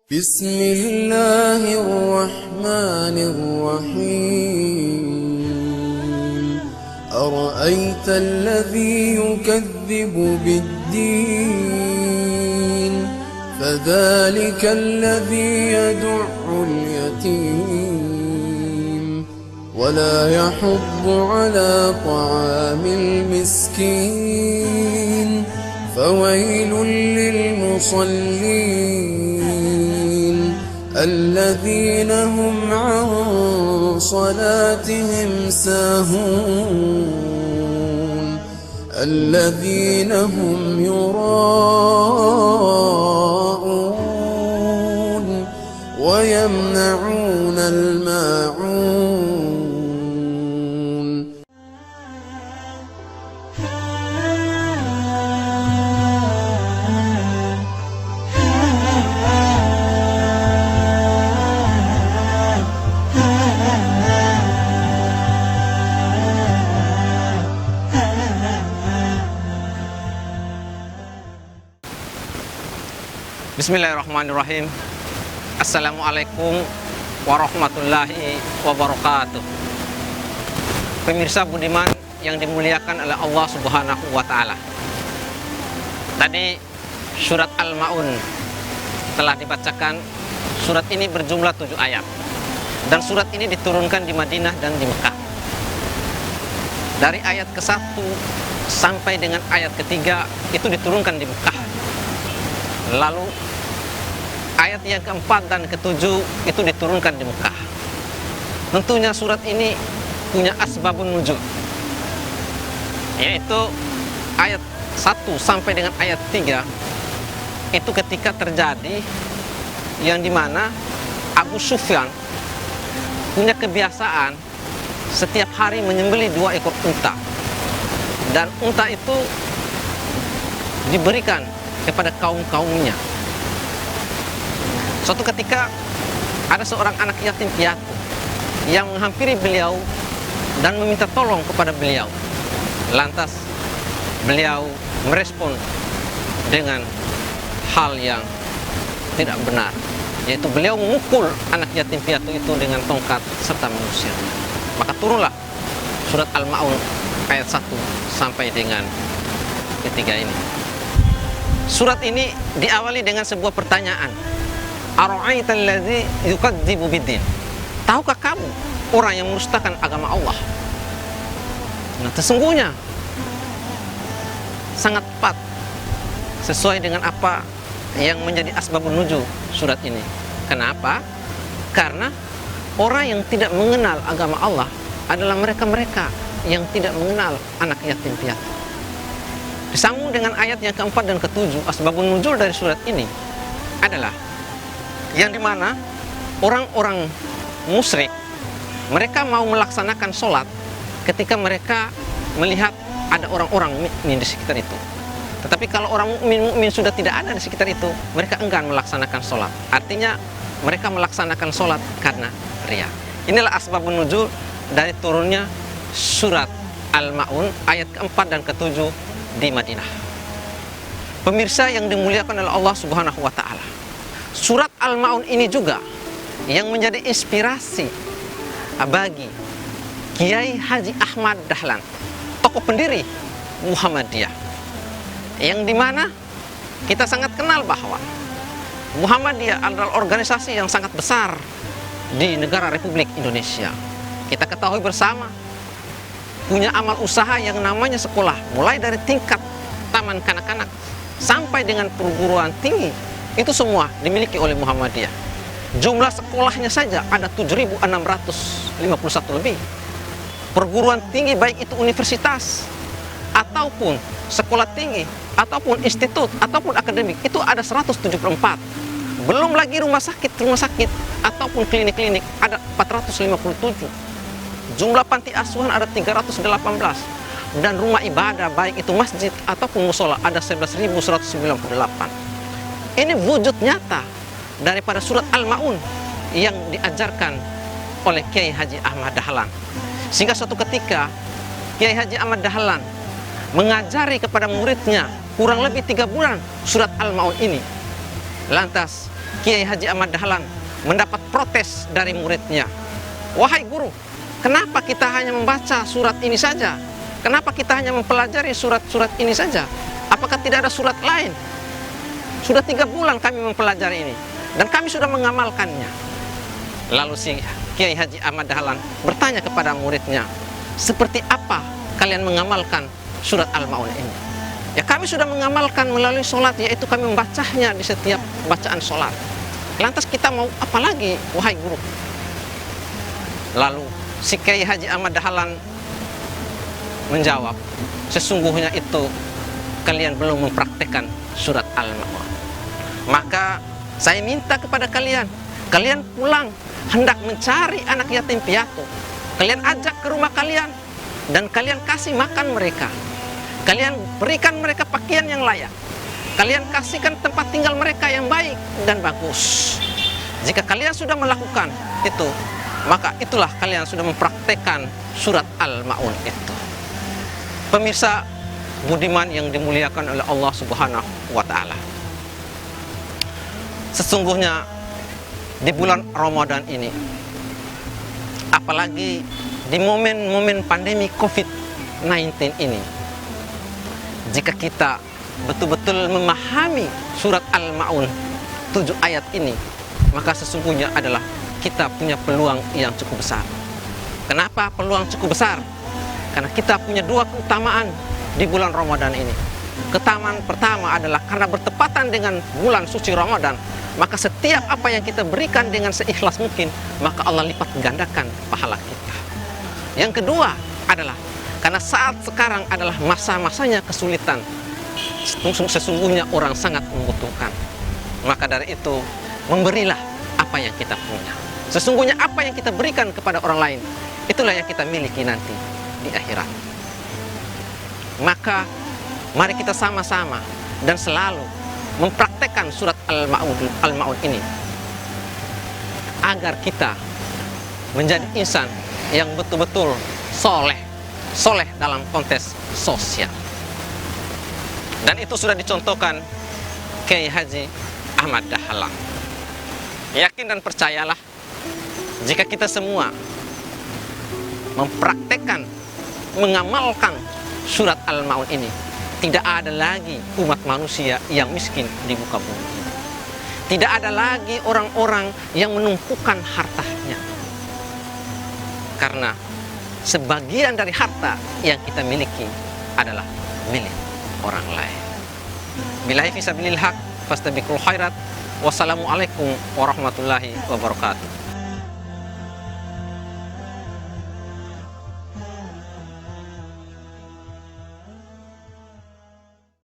بسم الله الرحمن الرحيم أرأيت الذي يكذب بالدين فذلك الذي يدع اليتيم ولا يحض على طعام المسكين فويل للمصلين الذين هم عن صلاتهم ساهون الذين هم يراءون ويمنعون الماعون. Bismillahirrahmanirrahim. Assalamualaikum warahmatullahi wabarakatuh. Pemirsa budiman yang dimuliakan oleh Allah Subhanahu wa Ta'ala, tadi surat Al-Ma'un telah dibacakan. Surat ini berjumlah 7 ayat, dan surat ini diturunkan di Madinah dan di Mekah. Dari ayat ke-1 sampai dengan ayat ke-3 itu diturunkan di Mekah. Lalu ayat yang ke-4 dan ke-7 itu diturunkan di Mekah. Tentunya surat ini punya asbabun nuzul, yaitu ayat 1 sampai dengan ayat 3 itu ketika terjadi yang dimana Abu Sufyan punya kebiasaan setiap hari menyembelih 2 ekor unta, dan unta itu diberikan kepada kaum-kaumnya. Suatu ketika ada seorang anak yatim piatu yang menghampiri beliau dan meminta tolong kepada beliau. Lantas beliau merespon dengan hal yang tidak benar, yaitu beliau memukul anak yatim piatu itu dengan tongkat serta mengusirnya. Maka turunlah surat Al-Ma'un ayat 1 sampai dengan ketiga ini. Surat ini diawali dengan sebuah pertanyaan. Ara'aital ladzi yukadzibu biddin. Tahukah kamu orang yang mendustakan agama Allah? Nah, sesungguhnya sangat tepat sesuai dengan apa yang menjadi asbabun nuzul surat ini. Kenapa? Karena orang yang tidak mengenal agama Allah adalah mereka-mereka yang tidak mengenal anak yatim piatu. Disambung dengan ayat yang ke-4 dan ke-7, asbabun nuzul dari surat ini adalah yang dimana orang-orang musyrik mereka mau melaksanakan sholat ketika mereka melihat ada orang-orang mukmin di sekitar itu. Tetapi kalau orang mukmin sudah tidak ada di sekitar itu, mereka enggan melaksanakan sholat. Artinya mereka melaksanakan sholat karena riya. Inilah asbabun nuzul dari turunnya surat Al-Ma'un ayat ke-4 dan ke-7 di Madinah. Pemirsa yang dimuliakan oleh Allah Subhanahu wa Ta'ala, surat Al-Ma'un ini juga yang menjadi inspirasi bagi Kiai Haji Ahmad Dahlan, tokoh pendiri Muhammadiyah, yang dimana kita sangat kenal bahwa Muhammadiyah adalah organisasi yang sangat besar di negara Republik Indonesia. Kita ketahui bersama punya amal usaha yang namanya sekolah, mulai dari tingkat taman kanak-kanak sampai dengan perguruan tinggi, itu semua dimiliki oleh Muhammadiyah. Jumlah sekolahnya saja ada 7.651 lebih. Perguruan tinggi baik itu universitas ataupun sekolah tinggi ataupun institut ataupun akademik itu ada 174. Belum lagi rumah sakit ataupun klinik-klinik ada 457. Jumlah panti asuhan ada 318, dan rumah ibadah baik itu masjid ataupun musola ada 11.198. Ini wujud nyata daripada surat Al-Ma'un yang diajarkan oleh Kiai Haji Ahmad Dahlan. Sehingga suatu ketika Kiai Haji Ahmad Dahlan mengajari kepada muridnya kurang lebih 3 bulan surat Al-Ma'un ini. Lantas Kiai Haji Ahmad Dahlan mendapat protes dari muridnya. Wahai guru, kenapa kita hanya membaca surat ini saja? Kenapa kita hanya mempelajari surat-surat ini saja? Apakah tidak ada surat lain? Sudah 3 bulan kami mempelajari ini dan kami sudah mengamalkannya. Lalu si Kiai Haji Ahmad Dahlan bertanya kepada muridnya, seperti apa kalian mengamalkan surat Al-Ma'un ini? Ya, kami sudah mengamalkan melalui sholat, yaitu kami membacanya di setiap bacaan sholat. Lantas kita mau apa lagi, wahai guru? Lalu si Kiai Haji Ahmad Dahlan menjawab, sesungguhnya itu kalian belum mempraktekkan surat Al-Ma'un. Maka saya minta kepada kalian, kalian pulang hendak mencari anak yatim piatu. Kalian ajak ke rumah kalian dan kalian kasih makan mereka. Kalian berikan mereka pakaian yang layak. Kalian kasihkan tempat tinggal mereka yang baik dan bagus. Jika kalian sudah melakukan itu, maka itulah kalian sudah mempraktekkan surat Al-Ma'un itu. Pemirsa budiman yang dimuliakan oleh Allah Subhanahu wa Ta'ala, sesungguhnya di bulan Ramadan ini, apalagi di momen-momen pandemi COVID-19 ini, jika kita betul-betul memahami surat Al-Ma'un 7 ayat ini, maka sesungguhnya adalah kita punya peluang yang cukup besar. Kenapa peluang cukup besar? Karena kita punya 2 keutamaan di bulan Ramadan ini. Keutamaan pertama adalah karena bertepatan dengan bulan suci Ramadan, maka setiap apa yang kita berikan dengan seikhlas mungkin, maka Allah lipat gandakan pahala kita. Yang kedua adalah karena saat sekarang adalah masa-masanya kesulitan, sesungguhnya orang sangat membutuhkan. Maka dari itu, memberilah apa yang kita punya. Sesungguhnya apa yang kita berikan kepada orang lain, itulah yang kita miliki nanti di akhirat. Maka mari kita sama-sama dan selalu mempraktekkan surat Al-Ma'un ini, agar kita menjadi insan yang betul-betul soleh dalam konteks sosial. Dan itu sudah dicontohkan Kiai Haji Ahmad Dahlan. Yakin dan percayalah, jika kita semua mempraktekkan, mengamalkan surat Al-Ma'un ini, tidak ada lagi umat manusia yang miskin di muka bumi. Tidak ada lagi orang-orang yang menumpukan hartanya. Karena sebagian dari harta yang kita miliki adalah milik orang lain. Billahi fi sabilil haq fastabiqul khairat. Wassalamualaikum warahmatullahi wabarakatuh.